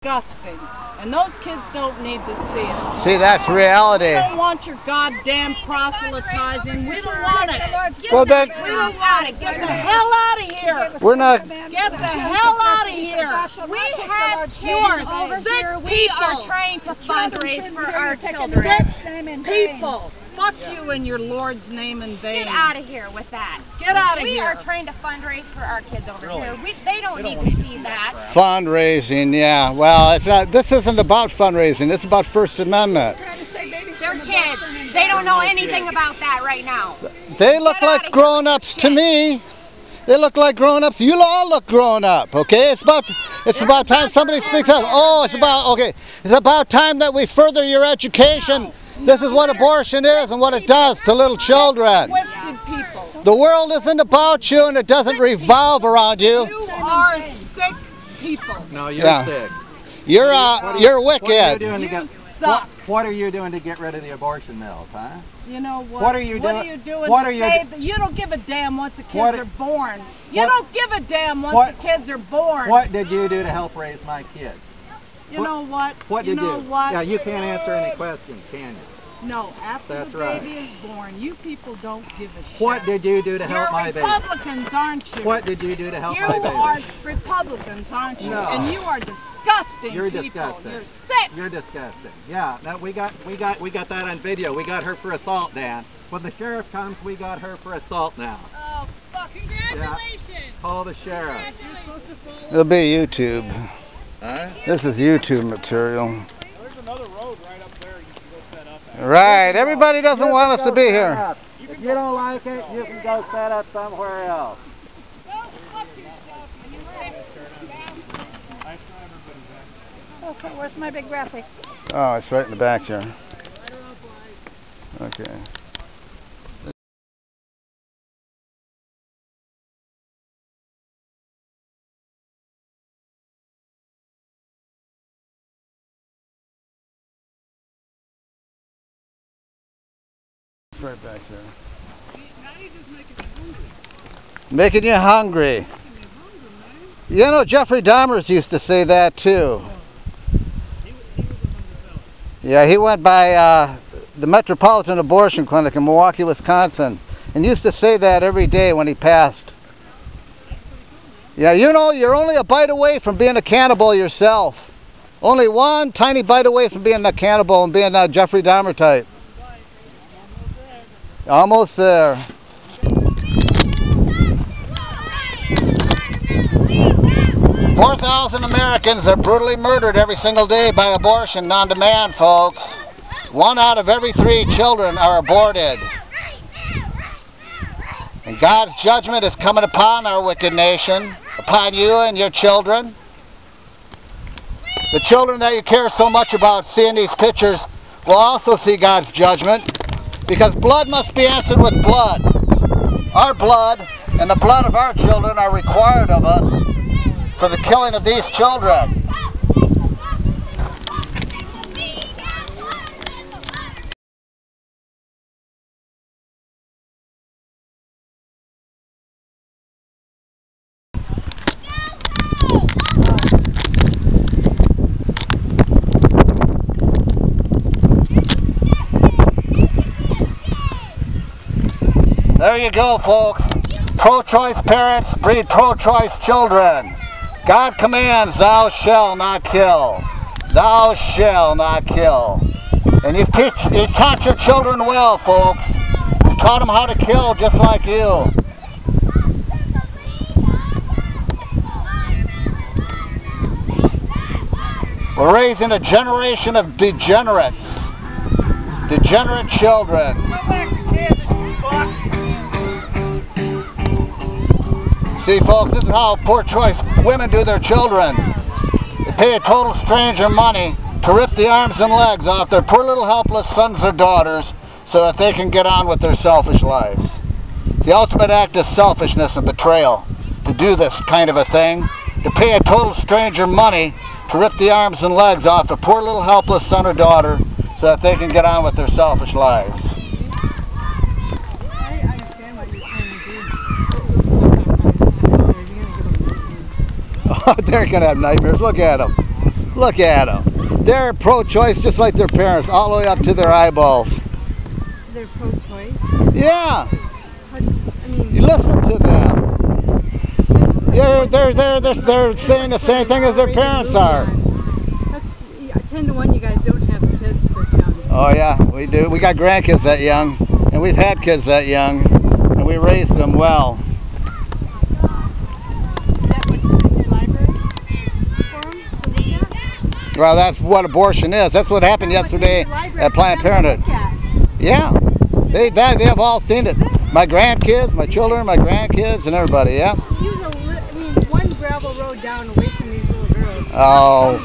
disgusting, and those kids don't need to see it. See, that's reality. We don't want your goddamn proselytizing. We don't want it. Well, then, We don't want it. Get the hell out of here. we're not. Get the hell out of here. We have cures. Sick people are trying to fundraise for our children. People. Fuck you in your Lord's name in vain. Get out of here with that. Get out of We here. are trying to fundraise for our kids over here. They don't need to see that. Fundraising, yeah. Well, it's not. This isn't about fundraising. It's about First Amendment. They're kids. They don't know anything about that right now. They look like grown-ups to me. They look like grown-ups. You all look grown-up, okay? It's about time somebody speaks up. Oh, it's about time that we further your education. This is what abortion is and what it does to little children. Twisted people. The world isn't about you and it doesn't revolve around you. You are sick people. No, you're sick. You're wicked. What are you doing to get rid of the abortion mills, huh? You know what? What are you doing? You don't give a damn once the kids are born. You don't give a damn once the kids are born. What did you do to help raise my kids? You know what? What did you do? What? Yeah, you can't answer any questions, can you? No, after the baby is born, you people don't give a shit. What did you do to help my baby? You're Republicans, aren't you? What did you do to help my baby? You are Republicans, aren't you? No. And you are disgusting. You're people. disgusting. You're sick. You're disgusting. Yeah, no, we got that on video. We got her for assault, Dan. When the sheriff comes, we got her for assault now. Oh, fuck! Congratulations! Yeah. Call the sheriff. It'll be YouTube. Huh? This is YouTube material. There's another road right up there you can go set up at. Right. Everybody doesn't want us to be here. If you don't like it, you can go set up somewhere else. Okay, where's my big graphic? Oh, it's right in the back here. Okay. Right back here. Now you're just making me hungry. Making you hungry. You know, Jeffrey Dahmer used to say that too. Yeah, he went by the Metropolitan Abortion Clinic in Milwaukee, Wisconsin, and used to say that every day when he passed. Yeah, you know, you're only a bite away from being a cannibal yourself. Only one tiny bite away from being a cannibal and being a Jeffrey Dahmer type. Almost there. 4,000 Americans are brutally murdered every single day by abortion on demand, folks. 1 out of every 3 children are aborted. And God's judgment is coming upon our wicked nation, upon you and your children. The children that you care so much about seeing these pictures will also see God's judgment. Because blood must be answered with blood. Our blood and the blood of our children are required of us for the killing of these children. There you go, folks. Pro-choice parents breed pro-choice children. God commands, thou shalt not kill. Thou shalt not kill. And you taught your children well, folks. You taught them how to kill just like you. We're raising a generation of degenerates. Degenerate children. See, folks, this is how pro-choice women do their children. They pay a total stranger money to rip the arms and legs off their poor little helpless sons or daughters so that they can get on with their selfish lives. The ultimate act is selfishness and betrayal to do this kind of a thing, to pay a total stranger money to rip the arms and legs off a poor little helpless son or daughter so that they can get on with their selfish lives. Oh, they're going to have nightmares. Look at them. Look at them. They're pro-choice just like their parents, all the way up to their eyeballs. They're pro-choice? Yeah. I mean, You listen to them. They're saying the same thing as their parents are. That's 10 to 1 you guys don't have kids this young. Oh yeah, we do. We got grandkids that young, and we've had kids that young, and we raised them well. Well, that's what abortion is. That's what happened yesterday at Planned Parenthood. Yeah, they have all seen it. My grandkids, my children, my grandkids, and everybody. Yeah. I mean, one gravel road down away from these little girls. Oh,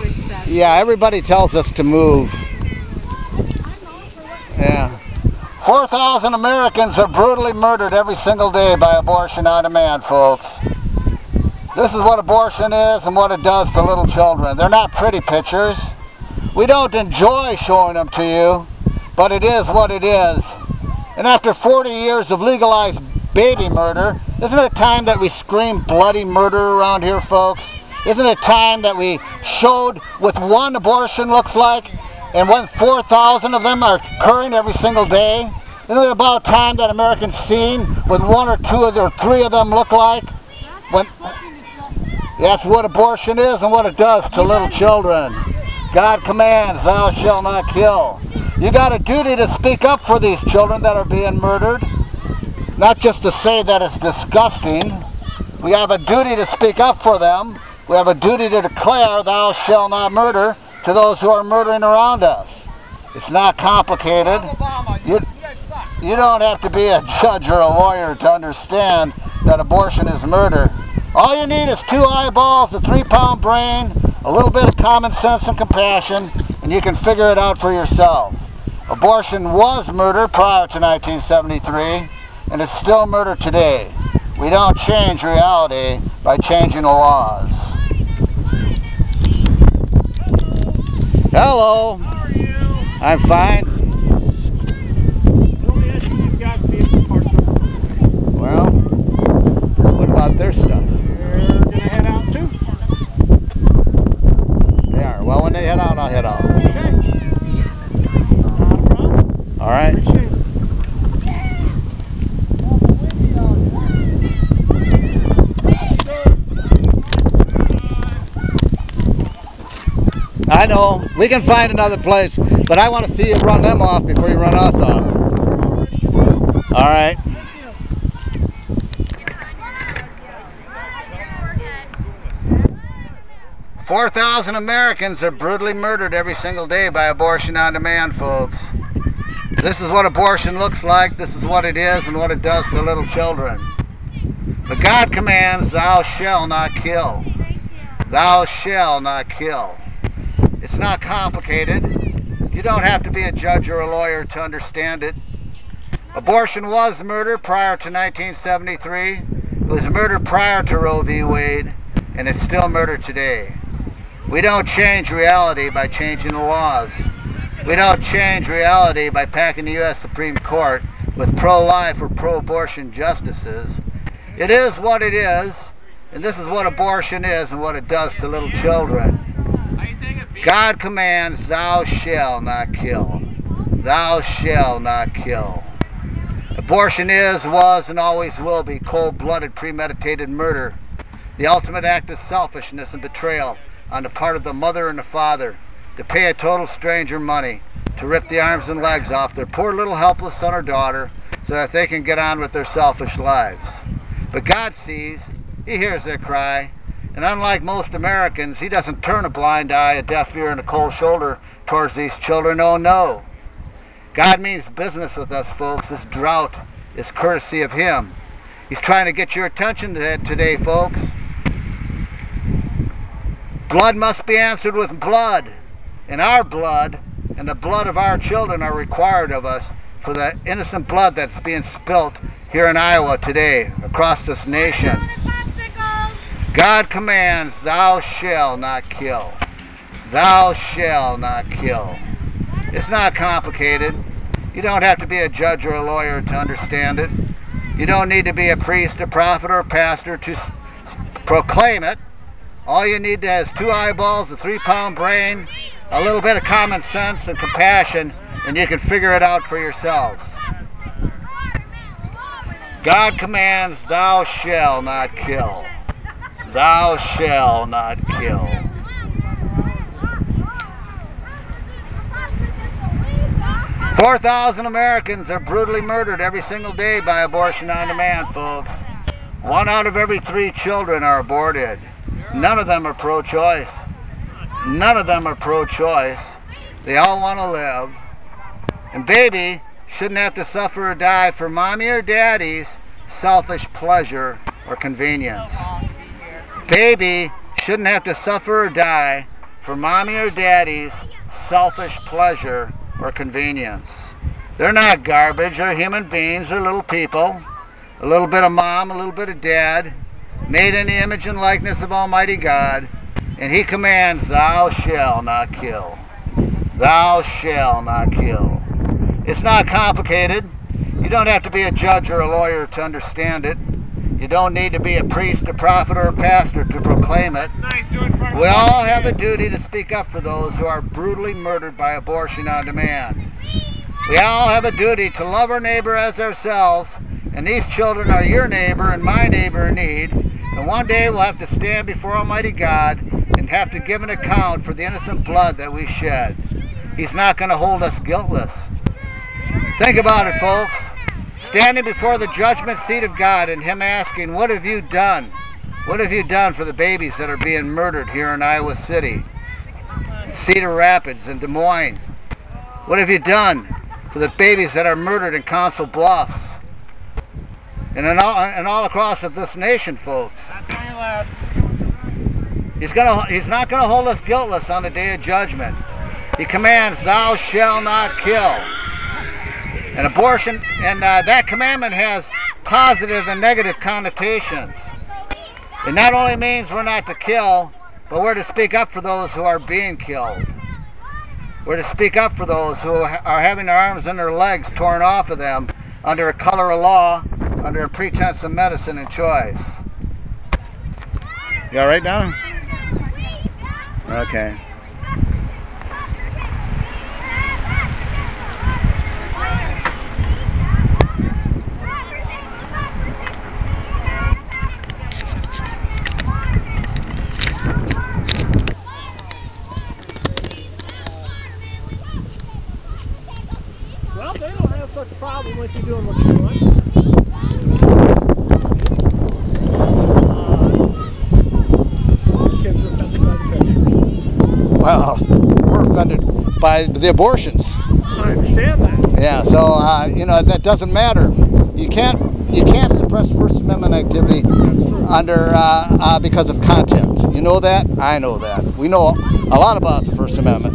yeah. Everybody tells us to move. Yeah. 4,000 Americans are brutally murdered every single day by abortion on demand, folks. This is what abortion is and what it does to little children. They're not pretty pictures. We don't enjoy showing them to you, but it is what it is. And after 40 years of legalized baby murder, isn't it time that we scream bloody murder around here, folks? Isn't it time that we showed what one abortion looks like and when 4,000 of them are occurring every single day? Isn't it about time that Americans seen what one or two or three of them look like? That's what abortion is and what it does to little children. God commands, thou shalt not kill. You got a duty to speak up for these children that are being murdered. Not just to say that it's disgusting. We have a duty to speak up for them. We have a duty to declare, thou shalt not murder, to those who are murdering around us. It's not complicated. You don't have to be a judge or a lawyer to understand that abortion is murder. All you need is 2 eyeballs, a 3-pound brain, a little bit of common sense and compassion, and you can figure it out for yourself. Abortion was murder prior to 1973, and it's still murder today. We don't change reality by changing the laws. Hello. How are you? I'm fine. The only issue you've got is the parts of it. Well, what about their stuff? You're going to head out too? They are. Well, when they head out, I'll head out. Okay. Not a problem. All right. Appreciate it. I know. We can find another place, but I want to see you run them off before you run us off. All right. 4,000 Americans are brutally murdered every single day by abortion on demand, folks. This is what abortion looks like. This is what it is and what it does to little children. But God commands, thou shalt not kill. Thou shalt not kill. It's not complicated. You don't have to be a judge or a lawyer to understand it. Abortion was murder prior to 1973. It was murder prior to Roe v. Wade, and it's still murder today. We don't change reality by changing the laws. We don't change reality by packing the U.S. Supreme Court with pro-life or pro-abortion justices. It is what it is, and this is what abortion is and what it does to little children. God commands, thou shalt not kill. Thou shalt not kill. Abortion is, was, and always will be cold-blooded, premeditated murder. The ultimate act of selfishness and betrayal on the part of the mother and the father to pay a total stranger money to rip the arms and legs off their poor little helpless son or daughter so that they can get on with their selfish lives. But God sees, He hears their cry, and unlike most Americans, He doesn't turn a blind eye, a deaf ear, and a cold shoulder towards these children. Oh no. God means business with us, folks. This drought is courtesy of Him. He's trying to get your attention today, folks. Blood must be answered with blood, and our blood and the blood of our children are required of us for the innocent blood that's being spilt here in Iowa today, across this nation. God commands, thou shalt not kill. Thou shalt not kill. It's not complicated. You don't have to be a judge or a lawyer to understand it. You don't need to be a priest, a prophet, or a pastor to proclaim it. All you need is 2 eyeballs, a 3-pound brain, a little bit of common sense and compassion, and you can figure it out for yourselves. God commands, thou shalt not kill. Thou shalt not kill. $4,000 Americans are brutally murdered every single day by abortion on demand, folks. 1 out of every 3 children are aborted. None of them are pro-choice. None of them are pro-choice. They all want to live. And baby shouldn't have to suffer or die for mommy or daddy's selfish pleasure or convenience. Baby shouldn't have to suffer or die for mommy or daddy's selfish pleasure or convenience. They're not garbage. They're human beings. They're little people. A little bit of mom, a little bit of dad, made in the image and likeness of Almighty God. And He commands, thou shalt not kill. Thou shalt not kill. It's not complicated. You don't have to be a judge or a lawyer to understand it. You don't need to be a priest, a prophet, or a pastor to proclaim it. We all have a duty to speak up for those who are brutally murdered by abortion on demand. We all have a duty to love our neighbor as ourselves, and these children are your neighbor and my neighbor in need. And one day we'll have to stand before Almighty God and have to give an account for the innocent blood that we shed. He's not going to hold us guiltless. Think about it, folks. Standing before the judgment seat of God and Him asking, what have you done? What have you done for the babies that are being murdered here in Iowa City, Cedar Rapids, and Des Moines? What have you done for the babies that are murdered in Council Bluffs? And all across of this nation, folks. He's not going to hold us guiltless on the day of judgment. He commands, thou shalt not kill. And abortion, and that commandment has positive and negative connotations. It not only means we're not to kill, but we're to speak up for those who are being killed. We're to speak up for those who are having their arms and their legs torn off of them under a color of law, under a pretense of medicine and choice. You all right, Donna? Okay. Well, they don't have such a problem with you doing what you're doing. Kids are offended by the pictures. Well, we're offended by the abortions. I understand that. Yeah, so you know, that doesn't matter. You can't suppress First Amendment activity under because of content. You know that? I know that. We know a lot about the First Amendment.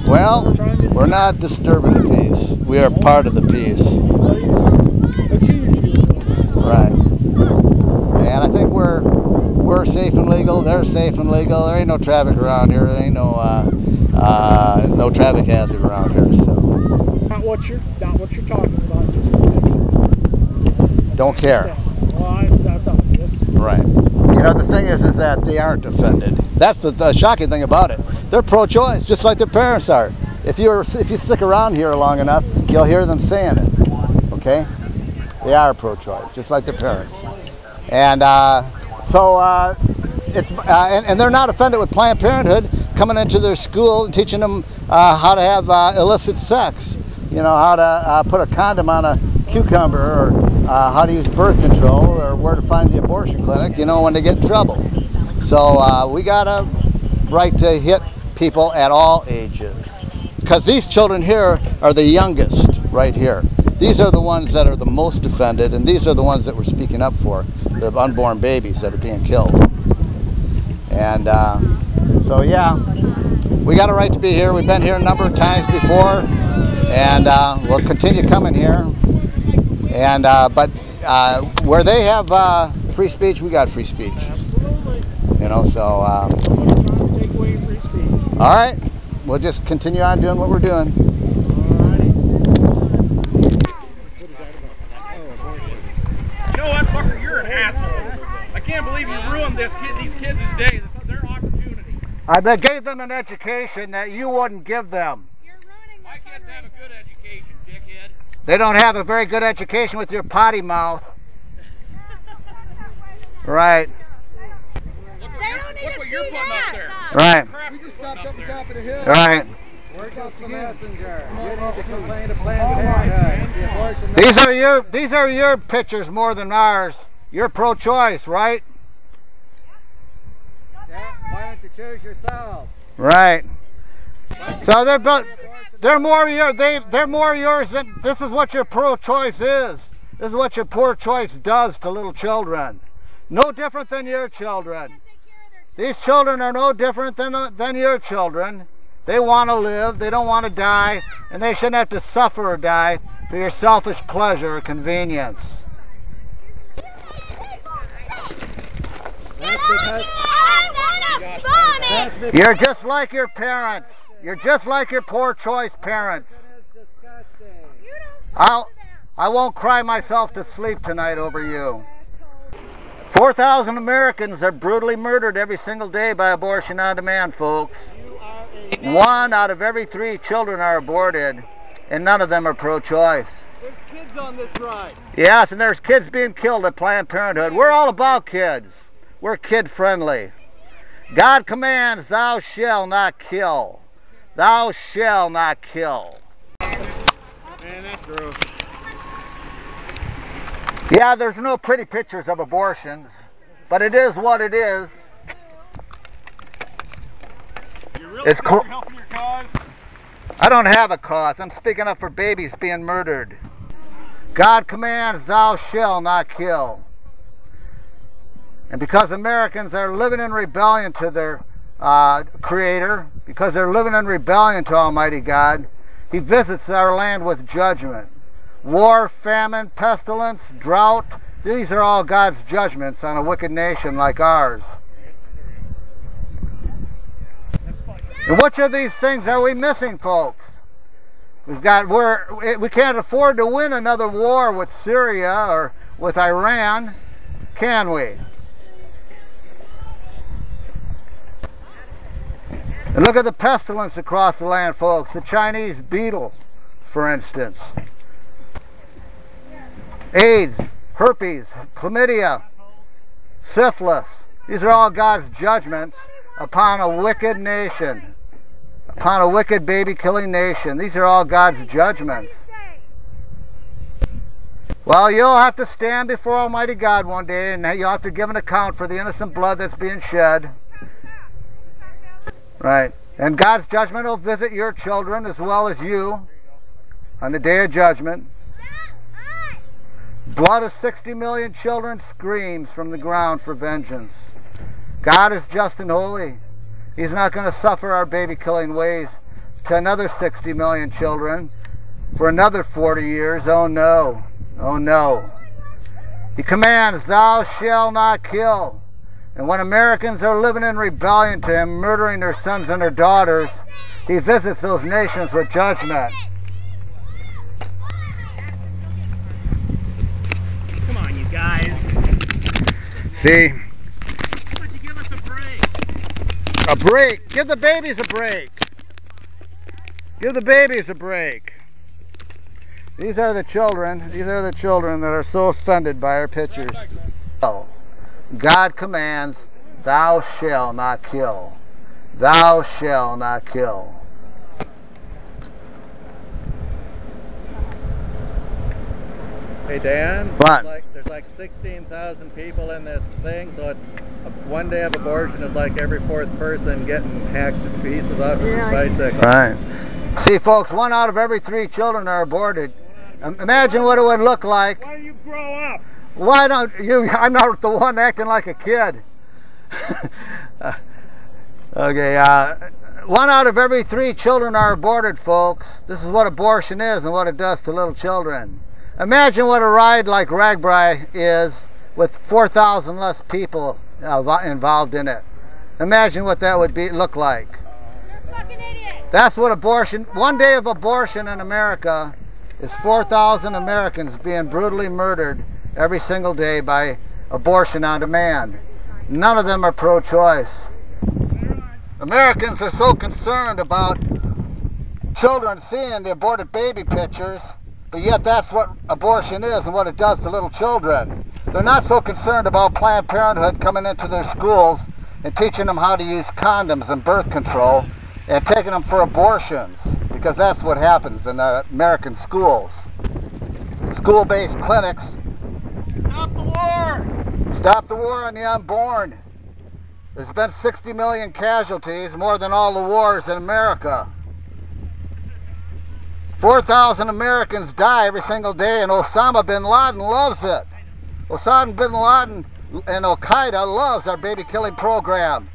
Well, we're not disturbing the peace. We are part of the peace. Right. And I think we're safe and legal. They're safe and legal. There ain't no traffic around here. There ain't no traffic hazard around here. So. Not what you're talking about. Don't care. Well, that's obvious. Right. You know, the thing is that they aren't offended. That's the shocking thing about it. They're pro-choice, just like their parents are. If you stick around here long enough, you'll hear them saying it. Okay? They are pro-choice, just like their parents. And and they're not offended with Planned Parenthood coming into their school and teaching them how to have illicit sex. You know, how to put a condom on a cucumber, or how to use birth control, or where to find the abortion clinic, you know, when they get in trouble. So we got a right to hit people at all ages. Because these children here are the youngest, right here. These are the ones that are the most offended, and these are the ones that we're speaking up for, the unborn babies that are being killed. And so yeah, we got a right to be here. We've been here a number of times before, and we'll continue coming here. And but where they have free speech, we got free speech. You know, so all right, we'll just continue on doing what we're doing. You know what, fucker? You're an asshole. I can't believe you ruined these kids' day. This is their opportunity. I gave them an education that you wouldn't give them. My kids have a good education, dickhead. They don't have a very good education with your potty mouth. Right. Look what you're putting up there. Right. We just stopped up the top of the hill. Right. We're just the messenger. You need to complain to Planned Parenthood. The abortion These are your pictures more than ours. You're pro-choice, right? Yeah, why don't you choose yourself? Right. So they're more yours than this is what your pro-choice is. This is what your poor choice does to little children. No different than your children. These children are no different than your children. They want to live, they don't want to die, and they shouldn't have to suffer or die for your selfish pleasure or convenience. You're just like your parents. You're just like your poor choice parents. I won't cry myself to sleep tonight over you. 4,000 Americans are brutally murdered every single day by abortion on demand, folks. 1 out of every 3 children are aborted, and none of them are pro-choice. There's kids on this ride. Yes, and there's kids being killed at Planned Parenthood. We're all about kids. We're kid-friendly. God commands, thou shalt not kill. Thou shalt not kill. Man, that's gross. Yeah, there's no pretty pictures of abortions, but it is what it is. It's helping your cause? I don't have a cause. I'm speaking up for babies being murdered. God commands, thou shalt not kill. And because Americans are living in rebellion to their Creator, because they're living in rebellion to Almighty God, He visits our land with judgment. War, famine, pestilence, drought, these are all God's judgments on a wicked nation like ours. And which of these things are we missing, folks? We can't afford to win another war with Syria or with Iran, can we? And look at the pestilence across the land, folks. The Chinese beetle, for instance. AIDS, herpes, chlamydia, syphilis. These are all God's judgments upon a wicked nation, upon a wicked baby-killing nation. These are all God's judgments. Well, you'll have to stand before Almighty God one day, and you'll have to give an account for the innocent blood that's being shed. Right. And God's judgment will visit your children as well as you on the day of judgment. Blood of 60 million children screams from the ground for vengeance. God is just and holy. He's not going to suffer our baby-killing ways to another 60 million children for another 40 years. Oh no. Oh no. He commands, thou shalt not kill. And when Americans are living in rebellion to Him, murdering their sons and their daughters, He visits those nations with judgment. Come on, you guys. See? Why don't you give us a break? A break. Give the babies a break. Give the babies a break. These are the children. These are the children that are so offended by our pictures. Oh. God commands, thou shalt not kill. Thou shalt not kill. Hey Dan, What? There's like 16,000 people in this thing, so it's one day of abortion is like every 4th person getting hacked to pieces off of his bicycle. Right. See, folks, 1 out of every 3 children are aborted. Imagine what it would look like. Why don't you grow up? Why don't you? I'm not the one acting like a kid. Okay, 1 out of every 3 children are aborted, folks. This is what abortion is and what it does to little children. Imagine what a ride like RAGBRAI is with 4,000 less people involved in it. Imagine what that would look like. You're fucking idiot. That's what abortion, 1 day of abortion in America is 4,000 Americans being brutally murdered every single day by abortion on demand. None of them are pro-choice. Americans are so concerned about children seeing the aborted baby pictures, but yet that's what abortion is and what it does to little children. They're not so concerned about Planned Parenthood coming into their schools and teaching them how to use condoms and birth control and taking them for abortions, because that's what happens in American schools. School-based clinics. Stop the war! Stop the war on the unborn. There's been 60 million casualties, more than all the wars in America. 4,000 Americans die every single day, and Osama bin Laden loves it. Osama bin Laden and Al-Qaeda loves our baby killing program.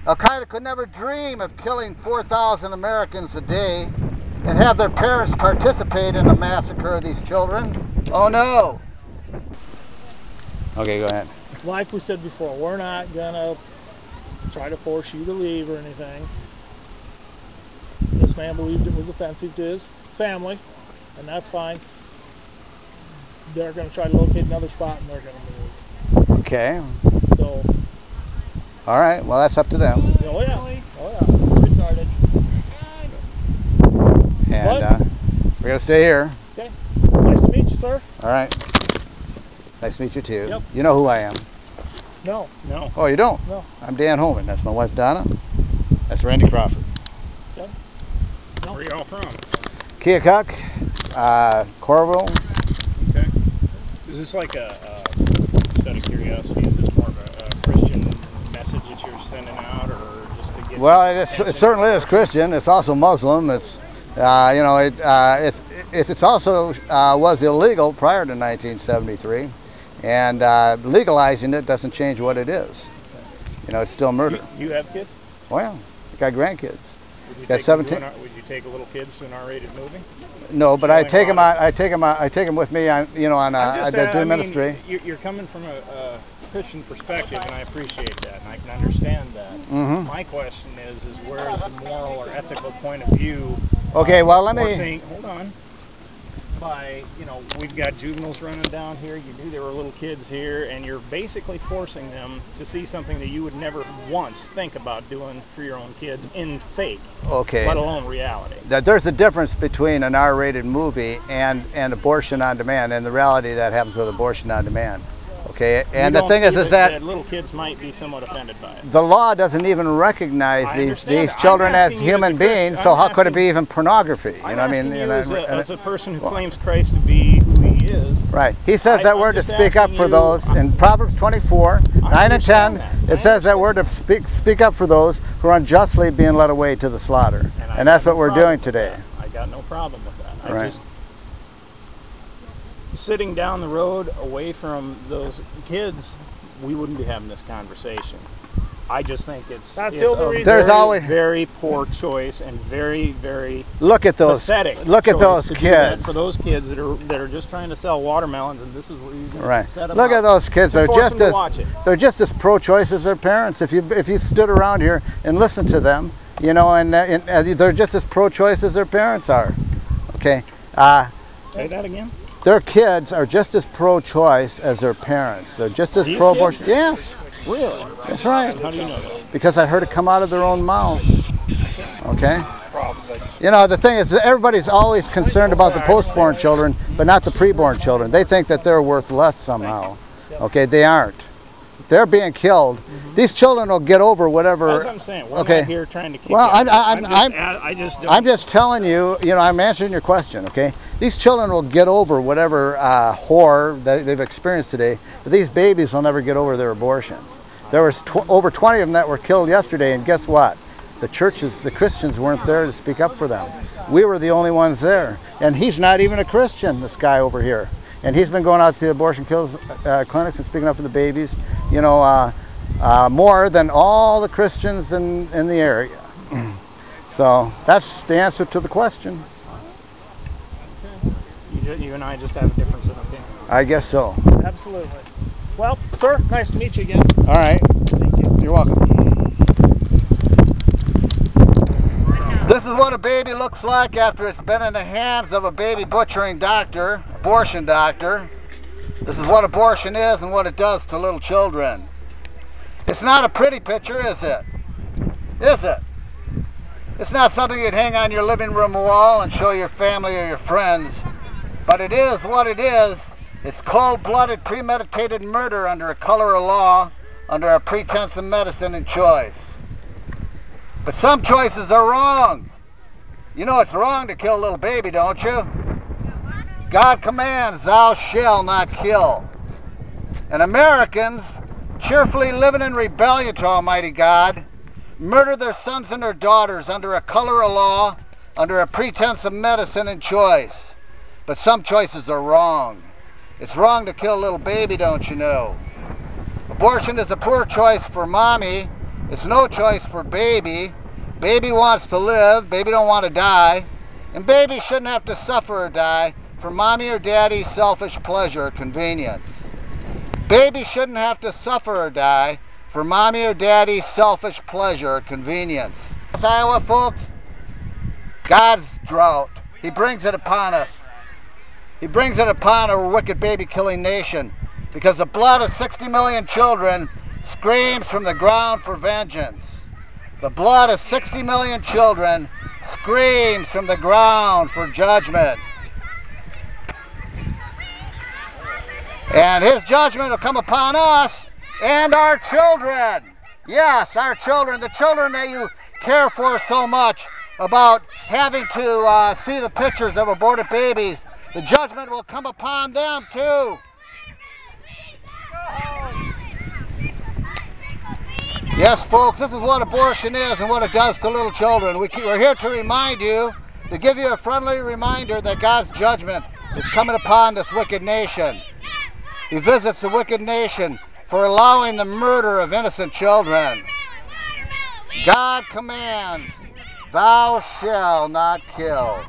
Al-Qaeda could never dream of killing 4,000 Americans a day and have their parents participate in the massacre of these children. Oh no. Okay, go ahead. Like we said before, we're not gonna try to force you to leave or anything. This man believed it was offensive to his family, and that's fine. They're going to try to locate another spot, and they're going to move. Okay. So. All right. Well, that's up to them. Oh yeah. Oh yeah. Retarded. And we're going to stay here. Okay. Nice to meet you, sir. All right. Nice to meet you too. Yep. You know who I am? No. No. Oh, you don't? No. I'm Dan Holman. That's my wife Donna. That's Randy Crawford. Okay. Where are y'all from? Keokuk, Corville. Okay. Is this like a just out of curiosity, is this more of a Christian message that you're sending out, or just to get? Well, it certainly is Christian. It's also Muslim. It's you know, it's also was illegal prior to 1973, and legalizing it doesn't change what it is. You know, it's still murder. You have kids? Well, I got grandkids. Got 17. Would you take a little kids to an R-rated movie? No, but I take them. I take them with me on, you know, on do ministry. You're coming from a Christian perspective, and I appreciate that, and I can understand that. Mm-hmm. My question is where is the moral or ethical point of view? Okay, well, let me. Hold on. By, you know, we've got juveniles running down here. You knew there were little kids here, and you're basically forcing them to see something that you would never once think about doing for your own kids in fake, okay, let alone reality. There's a difference between an R-rated movie and abortion on demand, and the reality that happens with abortion on demand. Okay, and the thing is that little kids might be somewhat offended by it. The law doesn't even recognize these children as human beings, so how could it be even pornography? You know what I mean? As a person who claims Christ to be who he is. Right. He says that we're to speak up for those. In Proverbs 24, 9 and 10, it says that we're to speak up for those who are unjustly being led away to the slaughter. And that's what we're doing today. I got no problem with that. Right. Sitting down the road away from those kids, we wouldn't be having this conversation. I just think it's a very poor choice and very, very pathetic. Look at those kids. For those kids that are just trying to sell watermelons, and this is where you're going to set them Look at those kids. They're just as pro-choice as their parents. If you stood around here and listened to them, you know, and they're just as pro-choice as their parents are. Okay. Say that again. Their kids are just as pro-choice as their parents. They're just as pro-abortion. Yes. Really? That's right. How do you know that? Because I heard it come out of their own mouths. Okay? You know, the thing is that everybody's always concerned about the post-born children, but not the pre-born children. They think that they're worth less somehow. Okay? They aren't. They're being killed. These children will get over whatever. That's what I'm saying. We're not here trying to kick I'm just telling you, you know, I'm answering your question, okay? These children will get over whatever horror that they've experienced today, but these babies will never get over their abortions. There was over 20 of them that were killed yesterday, and guess what? The churches, the Christians weren't there to speak up for them. We were the only ones there. And he's not even a Christian, this guy over here. And he's been going out to the abortion clinics and speaking up for the babies, you know, more than all the Christians in the area. So that's the answer to the question. Okay. You and I just have a difference in opinion. I guess so. Absolutely. Well, sir, nice to meet you again. All right. Thank you. You're welcome. This is what a baby looks like after it's been in the hands of a baby butchering doctor, abortion doctor. This is what abortion is and what it does to little children. It's not a pretty picture, is it? Is it? It's not something you'd hang on your living room wall and show your family or your friends. But it is what it is. It's cold-blooded, premeditated murder under a color of law, under a pretense of medicine and choice. But some choices are wrong. You know it's wrong to kill a little baby, don't you? God commands, thou shalt not kill. And Americans, cheerfully living in rebellion to Almighty God, murder their sons and their daughters under a color of law, under a pretense of medicine and choice. But some choices are wrong. It's wrong to kill a little baby, don't you know? Abortion is a poor choice for mommy. It's no choice for baby. Baby wants to live. Baby don't want to die. And baby shouldn't have to suffer or die for mommy or daddy's selfish pleasure or convenience. Baby shouldn't have to suffer or die for mommy or daddy's selfish pleasure or convenience. Iowa, folks, God's drought. He brings it upon us. He brings it upon a wicked baby-killing nation because the blood of 60 million children screams from the ground for vengeance. The blood of 60 million children screams from the ground for judgment. And his judgment will come upon us and our children. Yes, our children, the children that you care for so much about having to see the pictures of aborted babies. The judgment will come upon them too. Yes, folks, this is what abortion is and what it does to little children. We're here to remind you, to give you a friendly reminder that God's judgment is coming upon this wicked nation. He visits the wicked nation for allowing the murder of innocent children. God commands, thou shalt not kill.